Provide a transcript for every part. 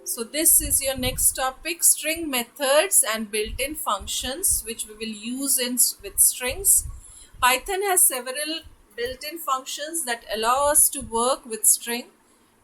So this is your next topic, string methods and built-in functions which we will use with strings. Python has several built-in functions that allow us to work with string.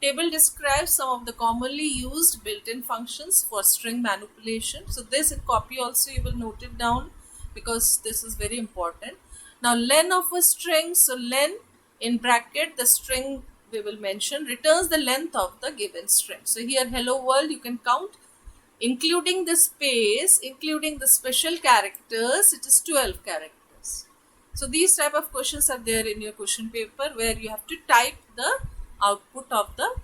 Table describes some of the commonly used built-in functions for string manipulation. So this copy also you will note it down because this is very important. Now len of a string, so len in bracket the string we will mention returns the length of the given string. So here hello world you can count including the space, including the special characters, it is 12 characters. So these type of questions are there in your question paper where you have to type the output of the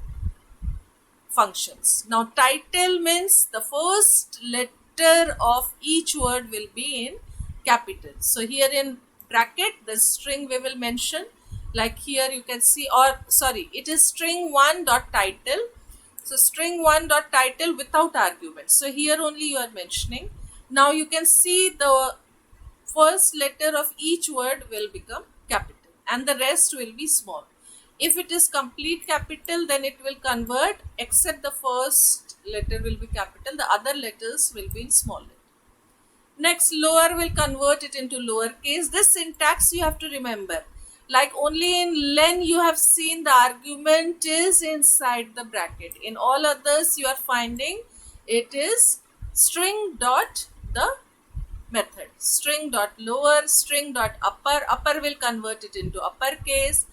functions. Now title means the first letter of each word will be in capital. So here in bracket the string we will mention, like here you can see, or sorry, it is string 1 dot title. So string 1 dot title without argument. So here only you are mentioning. Now you can see the first letter of each word will become capital and the rest will be small. If it is complete capital, then it will convert, except the first letter will be capital, the other letters will be in small letter. Next, lower will convert it into lowercase. This syntax you have to remember. Like only in len you have seen the argument is inside the bracket. In all others you are finding it is string dot the method. String dot lower, string dot upper will convert it into uppercase.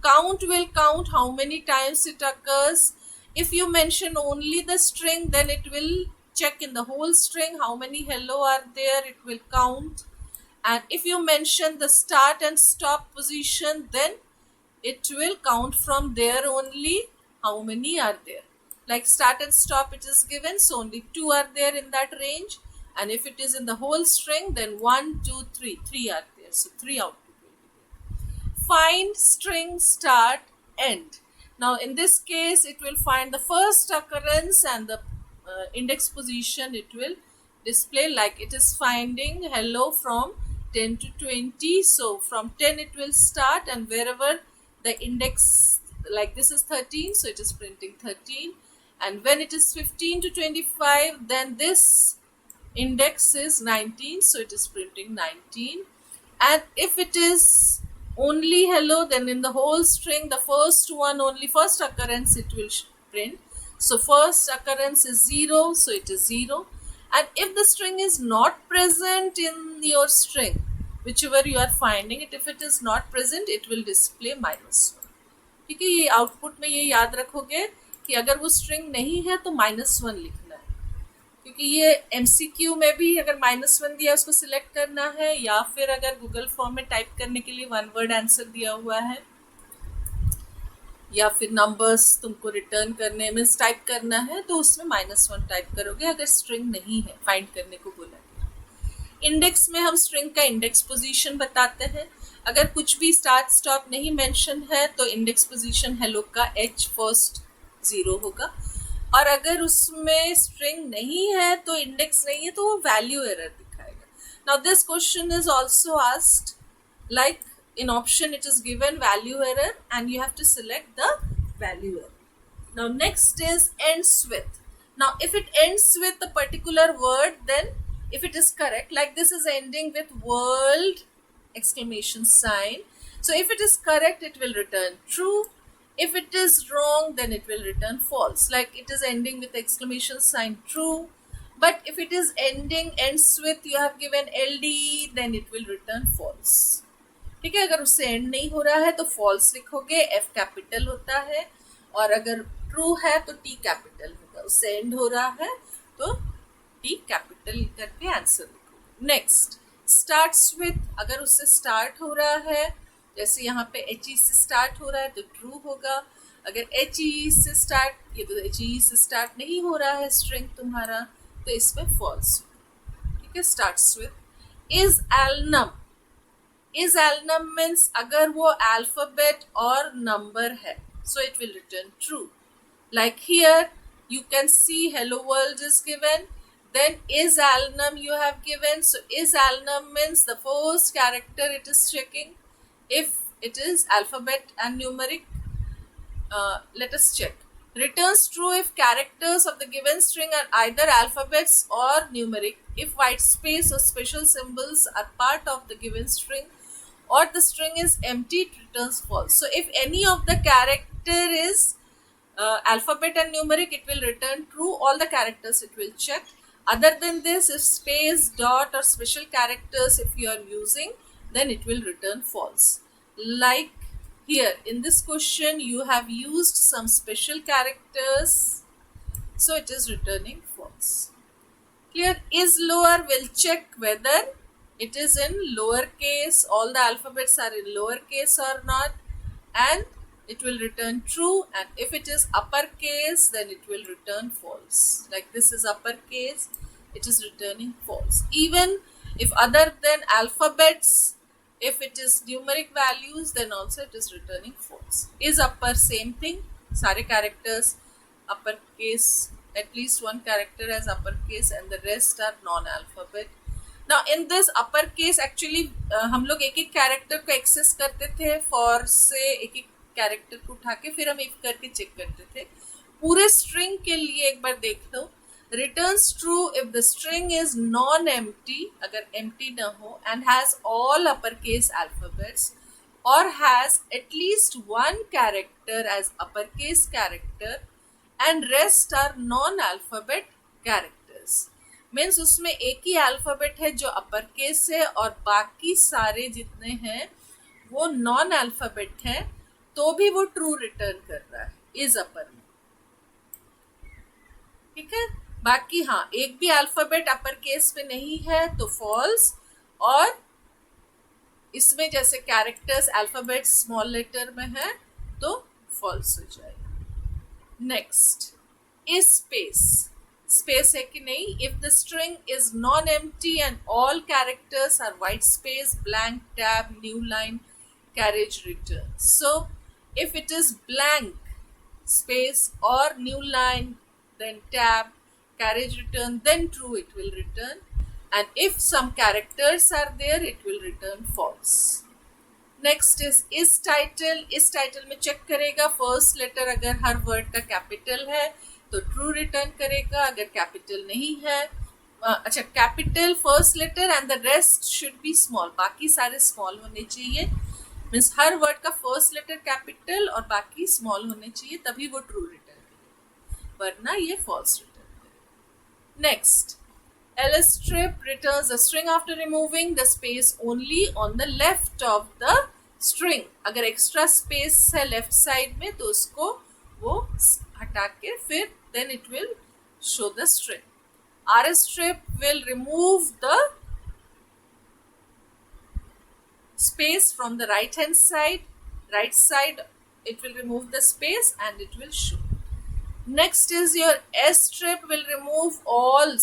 Count will count how many times it occurs. If you mention only the string, then it will check in the whole string how many hello are there, it will count. And if you mention the start and stop position, then it will count from there only how many are there. Like start and stop it is given, so only 2 are there in that range. And if it is in the whole string, then 1, 2, 3, 3 are there. So 3 output will be there. Find string start end. Now in this case it will find the first occurrence and the index position it will display, like it is finding hello from 10 to 20. So from 10 it will start, and wherever the index, like this is 13, so it is printing 13. And when it is 15 to 25, then this index is 19, so it is printing 19. And if it is only hello, then in the whole string the first one only, first occurrence it will print. So first occurrence is 0, so it is 0. And if the string is not present in your string, whichever you are finding it, if it is not present it will display -1. ठीक है, ये output में ये याद रखोगे कि अगर वो स्ट्रिंग नहीं है तो -1 लिखना है, क्योंकि ये MCQ में भी अगर -1 दिया उसको सिलेक्ट करना है, या फिर अगर गूगल फॉर्म में टाइप करने के लिए 1 वर्ड आंसर दिया हुआ है, या फिर नंबर्स तुमको रिटर्न करने में टाइप करना है, तो उसमें -1 टाइप करोगे अगर स्ट्रिंग नहीं है, फाइंड करने को बोला है। इंडेक्स में हम स्ट्रिंग का इंडेक्स पोजीशन बताते हैं। अगर कुछ भी स्टार्ट स्टॉप नहीं मेंशन है तो इंडेक्स पोजीशन हेलो का H फर्स्ट 0 होगा, और अगर उसमें स्ट्रिंग नहीं है तो इंडेक्स नहीं है तो वो वैल्यू एरर दिखाएगा। Now this question is also asked, like in option it is given value error and you have to select the value error. Now next is ends with. Now if it ends with a particular word, then if it is correct, like this is ending with world exclamation sign, so if it is correct it will return true. If it is wrong then it will return false, like it is ending with exclamation sign true, but if it is ending ends with you have given ld, then it will return false. ठीक है, अगर उससे and नहीं हो रहा है तो false लिखोगे, F कैपिटल होता है, और अगर ट्रू है तो T कैपिटल होगा, उससे एंड हो रहा है तो T कैपिटल करके आंसर लिखोगे। नेक्स्ट स्टार्ट्स विथ, अगर उससे स्टार्ट हो रहा है, जैसे यहाँ पे HE से स्टार्ट हो रहा है तो ट्रू होगा, अगर HE से स्टार्ट, ये तो HE से स्टार्ट नहीं हो रहा है स्ट्रिंग तुम्हारा, तो इसमें फॉल्स होगा। ठीक है, starts with isalnum. Isalnum means अगर वो अल्फाबेट और नंबर है, so it will return true. Like here you can see hello world is given, then is alnum you have given, so is alnum means the first character it is checking. If it is alphabet and numeric, let us check. Returns true if characters of the given string are either alphabets or numeric. If white space or special symbols are part of the given string or the string is empty, it returns false. So if any of the character is alphabet and numeric, it will return true. All the characters it will check. Other than this, if space, dot or special characters if you are using, then it will return false. Like here in this question you have used some special characters, so it is returning false. Here is lower will check whether it is in lowercase, all the alphabets are in lowercase or not, and it will return true. And if it is uppercase, then it will return false. Like this is uppercase, it is returning false. Even if other than alphabets, if it is numeric values, then also it is returning false. Is upper, same thing, sare characters uppercase, at least one character as uppercase and the rest are non-alphabet. Now in this uppercase actually हम लोग एक एक character को access करते थे, for से एक एक कैरेक्टर को उठा के फिर हम इफ करके चेक करते थे. पूरे स्ट्रिंग के लिए एक बार देख लो. Returns true if the string is non empty, अगर एम्प्टी ना हो, and has all upper case alphabets और has at least one character as upper case character and rest are non alphabet characters. Means उसमें एक ही अल्फाबेट है जो upper case है और बाकी सारे जितने हैं वो नॉन अल्फाबेट हैं, तो भी वो ट्रू रिटर्न कर रहा है इज अपर में. ठीक है. बाकी हाँ, एक भी अल्फाबेट अपर केस में नहीं है तो फॉल्स, और इसमें जैसे कैरेक्टर्स अल्फाबेट स्मॉल लेटर में है तो फॉल्स हो जाएगा. Next is space. स्पेस है कि नहीं. If the string is non empty and all characters are white space, blank, tab, new line, carriage return. So if it is blank space or new line, then tab, carriage return, then true it will return. And if some characters are there, it will return false. Next is title. इस title में check करेगा first letter, अगर हर word का capital है तो true return करेगा, अगर capital नहीं है अच्छा capital first letter and the rest should be small, बाकी सारे small होने चाहिए. मीन्स हर वर्ड का फर्स्ट लेटर कैपिटल और बाकी स्मॉल होने चाहिए, तभी वो ट्रू रिटर्न करेगा, वरना ये फॉल्स रिटर्न करेगा. Next ls strip returns a string after removing the space only on the left of the string. अगर एक्स्ट्रा स्पेस है लेफ्ट साइड में तो उसको वो हटा के फिर then it will show the string. rs strip will remove the space from the right side, it will remove the space and it will show. Next is your s strip will remove all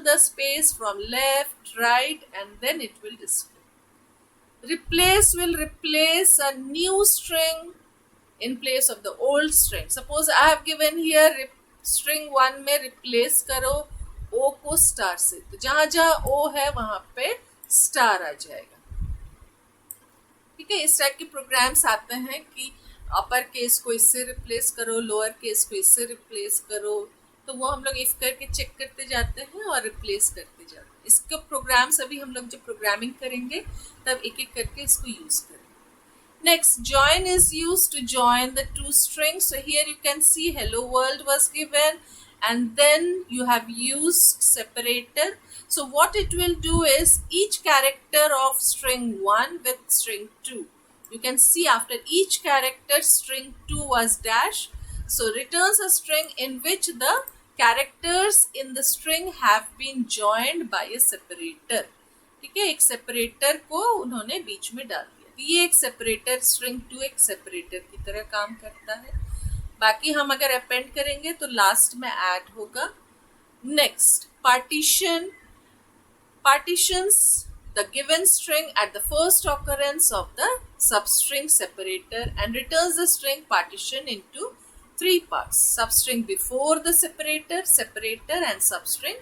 the space from left, right, and then it will display. Replace will replace a new string in place of the old string. Suppose I have given here string 1 में replace करो o को star से, तो जहां जहां o है वहां पे स्टार आ जाएगा. ठीक है. इस टाइप के प्रोग्राम्स आते हैं कि अपर केस को इससे रिप्लेस करो, लोअर केस को इससे रिप्लेस करो, तो वो हम लोग इफ करके चेक करते जाते हैं और रिप्लेस करते जाते हैं. इसके प्रोग्राम्स अभी हम लोग जब प्रोग्रामिंग करेंगे तब एक एक करके इसको यूज करेंगे. Next join is used to join the two strings. So here you can see hello world was given and then you have used separator. So what it will do is each character of string 1 with string 2. You can see after each character string 2 was dash. So returns a string in which the characters in the string have been joined by a separator. ठीक है. एक separator को उन्होंने बीच में डाल दिया. ये एक separator string 2 एक separator की तरह काम करता है. बाकी हम अगर append करेंगे तो लास्ट में add होगा. Next partitions the given string at the first occurrence of the substring separator and returns the string partition into 3 parts. Substring before the separator and substring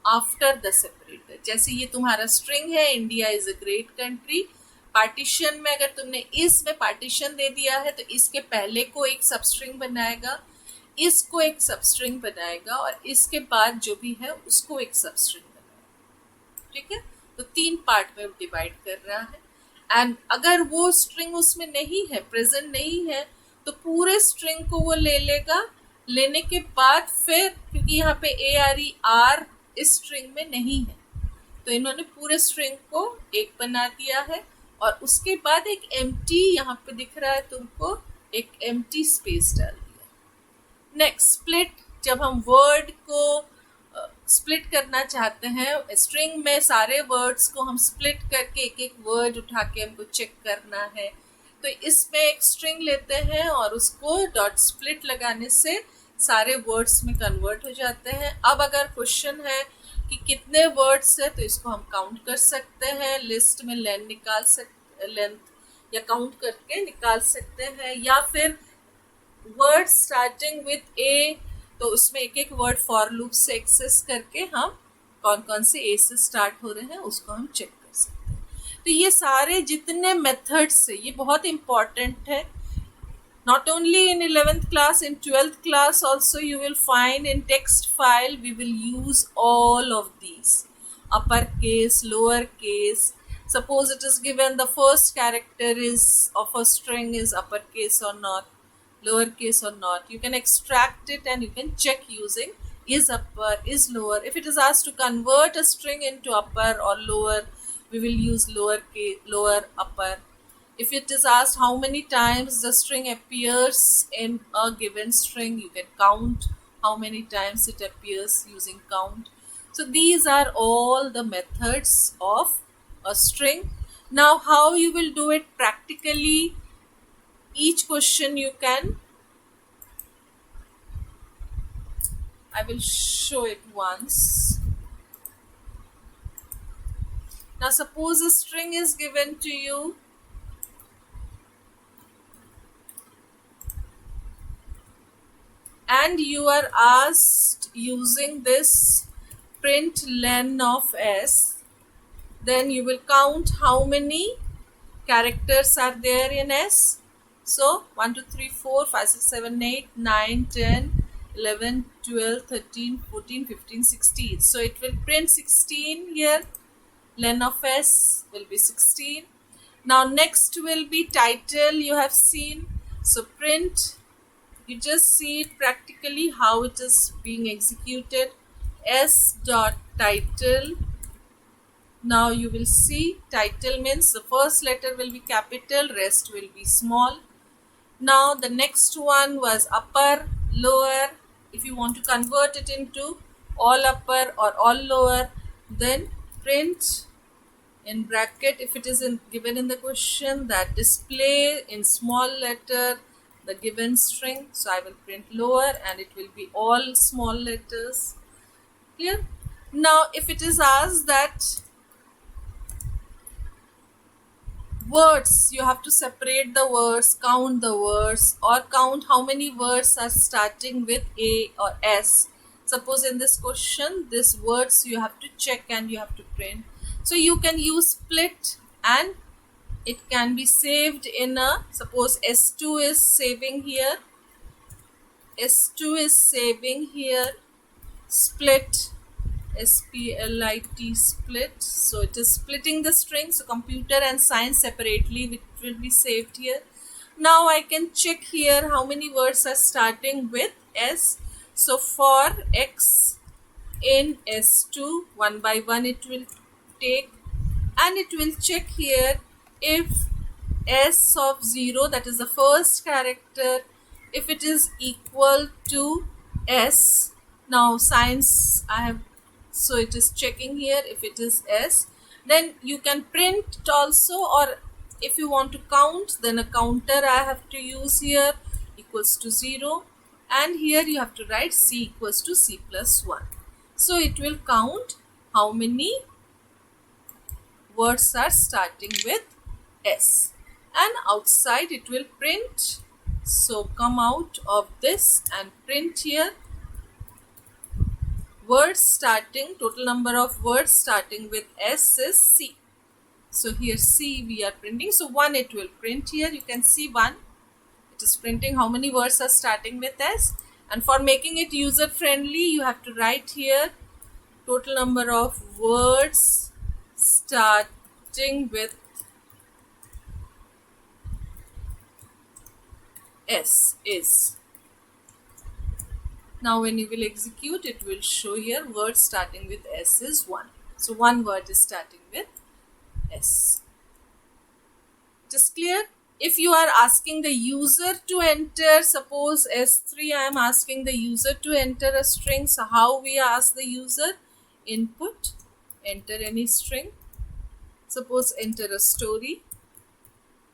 after the separator. जैसे ये तुम्हारा string है, India is a great country. Partition में अगर तुमने इसमें partition दे दिया है तो इसके पहले को एक सबस्ट्रिंग बनाएगा, इसको एक सबस्ट्रिंग बनाएगा और इसके बाद जो भी है उसको एक सबस्ट्रिंग बनाएगा। ठीक है, तो 3 पार्ट में डिवाइड कर रहा है। एंड अगर वो स्ट्रिंग उसमें नहीं है, प्रेजेंट नहीं है, तो पूरे स्ट्रिंग को वो ले लेगा। लेने के बाद फिर, क्योंकि यहाँ पे ARE इस स्ट्रिंग में नहीं है, तो इन्होंने पूरे स्ट्रिंग को एक बना दिया है और उसके बाद एक एम्प्टी, यहाँ पे दिख रहा है तुमको, एक एम्प्टी स्पेस डाल दिया। नेक्स्ट स्प्लिट, जब हम वर्ड को स्प्लिट करना चाहते हैं, स्ट्रिंग में सारे वर्ड्स को हम स्प्लिट करके एक एक वर्ड उठा के हमको चेक करना है, तो इसमें एक स्ट्रिंग लेते हैं और उसको डॉट स्प्लिट लगाने से सारे वर्ड्स में कन्वर्ट हो जाते हैं। अब अगर क्वेश्चन है कि कितने वर्ड्स है, तो इसको हम काउंट कर सकते हैं, लिस्ट में लेंथ या काउंट करके निकाल सकते हैं, या फिर वर्ड स्टार्टिंग विथ ए, तो उसमें एक एक वर्ड फॉर लूप से एक्सेस करके हम कौन कौन से ए से स्टार्ट हो रहे हैं उसको हम चेक कर सकते हैं। तो ये सारे जितने मेथड्स है ये बहुत इंपॉर्टेंट है। Not only in 11th class, in 12th class also you will find in text file we will use all of these. Uppercase, lowercase. Suppose it is given the first character is of a string is uppercase or not, lowercase or not. You can extract it and you can check using is upper, is lower. If it is asked to convert a string into upper or lower, we will use lowercase, lower, upper. If it is asked how many times the string appears in a given string, you can count how many times it appears using count. So these are all the methods of a string. Now how you will do it practically, each question you can, I will show it once. Now suppose a string is given to you, and you are asked using this print len of s, then you will count how many characters are there in s. So 1 2 3 4 5 6 7 8 9 10 11 12 13 14 15 16. So it will print 16 here. Len of s will be 16. Now next will be title. You have seen, so print, you just see it practically how it is being executed. S dot title. Now you will see title means the first letter will be capital, rest will be small. Now the next one was upper, lower. If you want to convert it into all upper or all lower, then print in bracket, if it is given in the question, that display in small letter the given string. So I will print lower and it will be all small letters. Clear? Now if it is asked that words, you have to separate the words, count the words, or count how many words are starting with A or S. Suppose in this question, these words you have to check and you have to print. So you can use split and it can be saved in a, suppose S2 is saving here, S2 is saving here, split, SPLIT, split. So it is splitting the string. So computer and science separately, which will be saved here. Now I can check here how many words are starting with S. So for X in S2, one by one it will take, and it will check here if S of 0, that is the first character, if it is equal to S. Now science I have, so it is checking here if it is S, then you can print also, or if you want to count, then a counter I have to use here, equals to 0, and here you have to write C equals to C plus 1. So it will count how many words are starting with S, and outside it will print. So come out of this and print here words starting, total number of words starting with S is C. So here C we are printing. So 1 it will print here. You can see 1. It is printing how many words are starting with S. And for making it user friendly, you have to write here total number of words starting with S is. Now when you will execute, it will show here words starting with S is 1. So 1 word is starting with S. Just clear? If you are asking the user to enter, suppose S3, I am asking the user to enter a string. So how we ask the user? Input, enter any string. Suppose enter a story.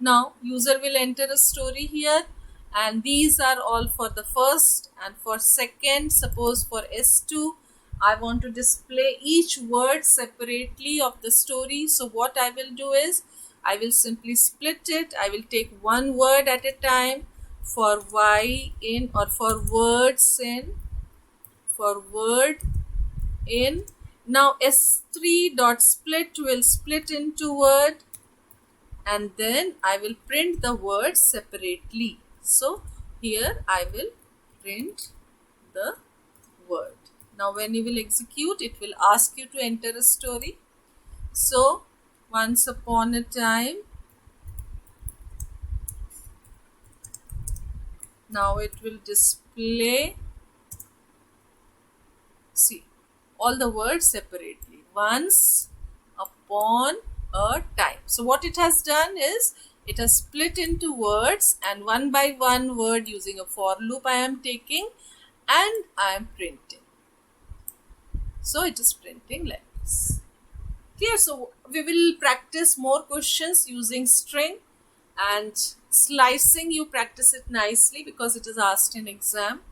Now user will enter a story here, and these are all for the first, and for second, suppose for S2, I want to display each word separately of the story. So what I will do is, I will simply split it. I will take one word at a time for Y in, or for words in, for word in. Now S3 dot split will split into word, and then I will print the words separately. So here I will print the word. Now when you will execute, it will ask you to enter a story. So once upon a time, now it will display, see, all the words separately. Once upon a time. So what it has done is, it has split into words, and one by one word using a for loop I am taking, and I am printing. So it is printing like this. Clear? So we will practice more questions using string, and slicing you practice it nicely because it is asked in exam.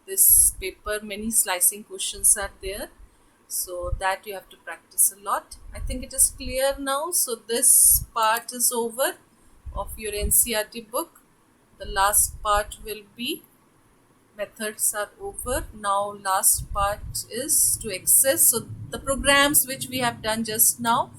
This paper, many slicing questions are there, so that you have to practice a lot. I think it is clear now. So this part is over of your NCERT book. The last part will be methods are over. Now last part is to access, so the programs which we have done just now,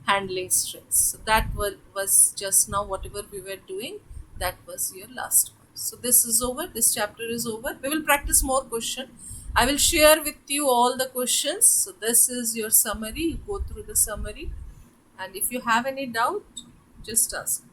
handling strings. So that was just now whatever we were doing, that was your last part. So this is over, this chapter is over. We will practice more question. I will share with you all the questions. So this is your summary. You go through the summary, and if you have any doubt, just ask.